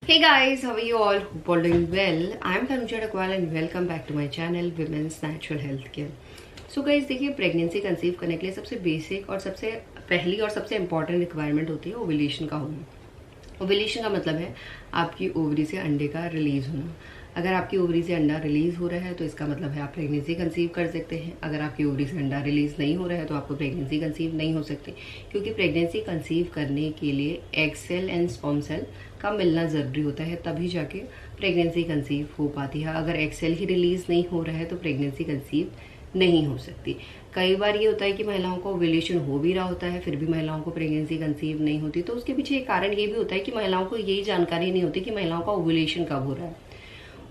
Hey guys, how are you all? Hope all doing well. I am Tanuja Dakwal and welcome back to my channel Women's Natural Health Care. So guys, देखिए pregnancy conceive करने के लिए सबसे basic और सबसे पहली और सबसे इम्पॉर्टेंट रिक्वायरमेंट होती है ओव्यूलेशन का होना। ओव्यूलेशन का मतलब है आपकी ओवरी से अंडे का रिलीज होना। अगर आपकी ओवरी से अंडा रिलीज हो रहा है तो इसका मतलब है आप प्रेगनेंसी कंसीव कर सकते हैं। अगर आपकी ओवरी से अंडा रिलीज नहीं हो रहा है तो आपको प्रेगनेंसी कंसीव नहीं हो सकती, क्योंकि प्रेगनेंसी कंसीव करने के लिए egg cell and sperm cell का मिलना ज़रूरी होता है, तभी जाके प्रेगनेंसी कंसीव हो पाती है। अगर एग सेल ही रिलीज नहीं हो रहा है तो प्रेगनेंसी कंसीव नहीं हो सकती। कई बार ये होता है कि महिलाओं को ओव्यूलेशन हो भी रहा होता है फिर भी महिलाओं को प्रेगनेंसी कंसीव नहीं होती, तो उसके पीछे एक कारण ये भी होता है कि महिलाओं को यही जानकारी नहीं होती कि महिलाओं का ओव्यूलेशन कब हो रहा है।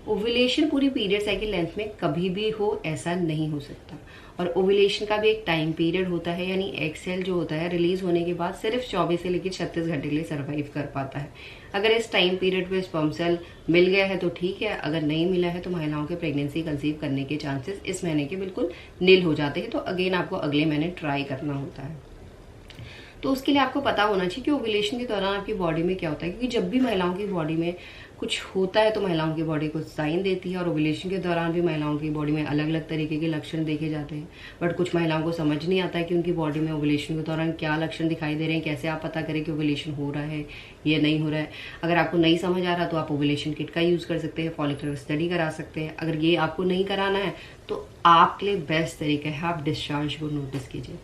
ओव्यूलेशन पूरी पीरियड साइकिल लेंथ में कभी भी हो ऐसा नहीं हो सकता, और ओव्यूलेशन का भी एक टाइम पीरियड होता है, यानी एग सेल जो होता है रिलीज होने के बाद सिर्फ 24 से लेकर 36 घंटे के लिए सर्वाइव कर पाता है। अगर इस टाइम पीरियड पे स्पर्म सेल मिल गया है तो ठीक है, अगर नहीं मिला है तो महिलाओं के प्रेगनेंसी कंसीव करने के चांसेस इस महीने के बिल्कुल नील हो जाते हैं। तो अगेन आपको अगले महीने ट्राई करना होता है। तो उसके लिए आपको पता होना चाहिए कि ओव्यूलेशन के दौरान आपकी बॉडी में क्या होता है, क्योंकि जब भी महिलाओं की बॉडी में कुछ होता है तो महिलाओं की बॉडी कुछ साइन देती है, और ओव्यूलेशन के दौरान भी महिलाओं की बॉडी में अलग अलग तरीके के लक्षण देखे जाते हैं। बट कुछ महिलाओं को समझ नहीं आता है कि उनकी बॉडी में ओव्यूलेशन के दौरान क्या लक्षण दिखाई दे रहे हैं, कैसे आप पता करें कि ओव्यूलेशन हो रहा है या नहीं हो रहा है। अगर आपको नहीं समझ आ रहा तो आप ओव्यूलेशन किट का यूज कर सकते हैं, फॉलिकुलर स्टडी करा सकते हैं। अगर ये आपको नहीं कराना है तो आपके लिए बेस्ट तरीका है आप डिस्चार्ज को नोटिस कीजिए।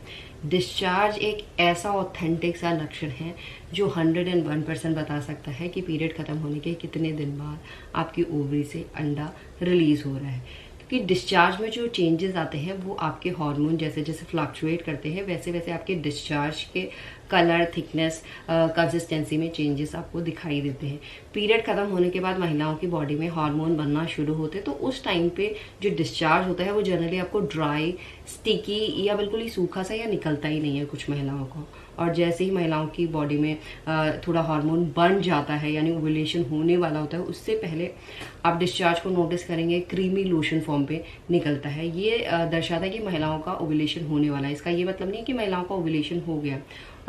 डिस्चार्ज एक ऐसा ऑथेंटिक सा लक्षण है जो 101% बता सकता है कि पीरियड खत्म होने के कितने दिन बाद आपकी ओवरी से अंडा रिलीज हो रहा है। क्योंकि डिस्चार्ज में जो चेंजेस आते हैं वो आपके हार्मोन जैसे जैसे फ्लक्चुएट करते हैं वैसे वैसे आपके डिस्चार्ज के कलर, थिकनेस, कंसिस्टेंसी में चेंजेस आपको दिखाई देते हैं। पीरियड खत्म होने के बाद महिलाओं की बॉडी में हार्मोन बनना शुरू होते हैं, तो उस टाइम पे जो डिस्चार्ज होता है वो जनरली आपको ड्राई, स्टिकी या बिल्कुल ही सूखा सा या निकलता ही नहीं है कुछ महिलाओं को। और जैसे ही महिलाओं की बॉडी में थोड़ा हार्मोन बन जाता है, यानी ओव्यूलेशन होने वाला होता है, उससे पहले आप डिस्चार्ज को नोटिस करेंगे क्रीमी लोशन फॉर्म पे निकलता है। ये दर्शाता है कि महिलाओं का ओव्यूलेशन होने वाला है। इसका ये मतलब नहीं है कि महिलाओं का ओव्यूलेशन हो गया।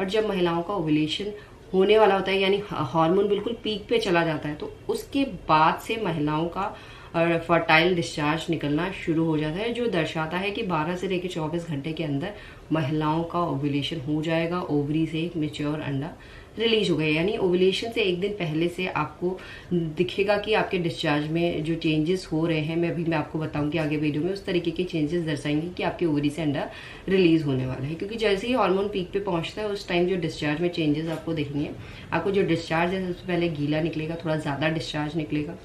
और जब महिलाओं का ओव्यूलेशन होने वाला होता है, यानी हार्मोन बिल्कुल पीक पे चला जाता है, तो उसके बाद से महिलाओं का फर्टाइल डिस्चार्ज निकलना शुरू हो जाता है, जो दर्शाता है कि 12 से लेकर 24 घंटे के अंदर महिलाओं का ओव्यूलेशन हो जाएगा, ओवरी से एक मैच्योर अंडा रिलीज हो गया। यानी ओव्यूलेशन से एक दिन पहले से आपको दिखेगा कि आपके डिस्चार्ज में जो चेंजेस हो रहे हैं, मैं आपको बताऊंगी आगे वीडियो में, उस तरीके के चेंजेस दर्शाएंगे कि आपके ओवरी से अंडा रिलीज होने वाला है। क्योंकि जैसे ही हार्मोन पीक पे पहुंचता है उस टाइम जो डिस्चार्ज में चेंजेस आपको दिखेंगे। आपको जो डिस्चार्ज है सबसे पहले गीला निकलेगा, थोड़ा ज़्यादा डिस्चार्ज निकलेगा,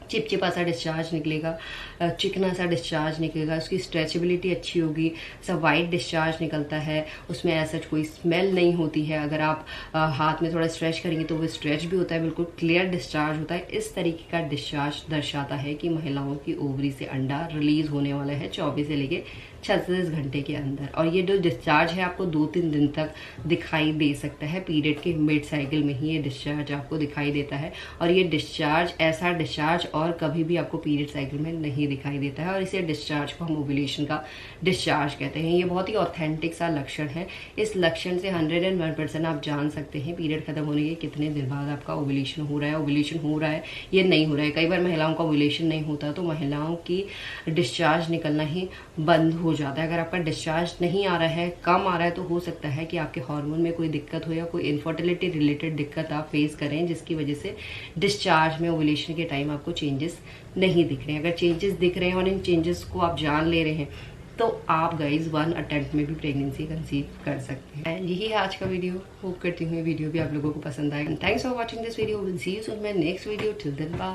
चिपचिपा सा डिस्चार्ज निकलेगा, चिकना सा डिस्चार्ज निकलेगा, उसकी स्ट्रेचेबिलिटी अच्छी होगी, सब वाइट डिस्चार्ज निकलता है, उसमें ऐसा कोई स्मेल नहीं होती है। अगर आप हाथ में थोड़ा स्ट्रेच करेंगे तो वो स्ट्रेच भी होता है, बिल्कुल क्लियर डिस्चार्ज होता है। इस तरीके का डिस्चार्ज दर्शाता है कि महिलाओं की ओवरी से अंडा रिलीज होने वाला है 24 से लेके 36 घंटे के अंदर। और ये जो डिस्चार्ज है आपको 2-3 दिन तक दिखाई दे सकता है। पीरियड के मिड साइकिल में ही ये डिस्चार्ज आपको दिखाई देता है, और ये डिस्चार्ज ऐसा डिस्चार्ज और कभी भी आपको पीरियड साइकिल में नहीं दिखाई देता है, और इसे डिस्चार्ज को हम ओव्यूलेशन का डिस्चार्ज कहते हैं। ये बहुत ही ऑथेंटिक सा लक्षण है। इस लक्षण से 101% आप जान सकते हैं पीरियड खत्म होने के कितने दिन बाद आपका ओव्यूलेशन हो रहा है, ओव्यूलेशन हो रहा है ये नहीं हो रहा है। कई बार महिलाओं का ओव्यूलेशन नहीं होता तो महिलाओं की डिस्चार्ज निकलना ही बंद हो जाता है। अगर आपका डिस्चार्ज नहीं आ रहा है, कम आ रहा है, तो हो सकता है कि आपके हार्मोन में कोई दिक्कत हो या कोई इनफर्टिलिटी रिलेटेड दिक्कत आप फेस करें, जिसकी वजह से डिस्चार्ज में ओव्यूलेशन के टाइम आपको चेंजेस नहीं दिख रहे हैं। अगर चेंजेस दिख रहे हैं और इन चेंजेस को आप जान ले रहे हैं तो आप गाइज 1 अटेम्प्ट में भी प्रेगनेंसी कंसीव कर सकते हैं। यही है आज का वीडियो। होप करती हूँ वीडियो भी आप लोगों को पसंद आएगा। Thanks for watching this video. Will see you soon my next video. Till then bye.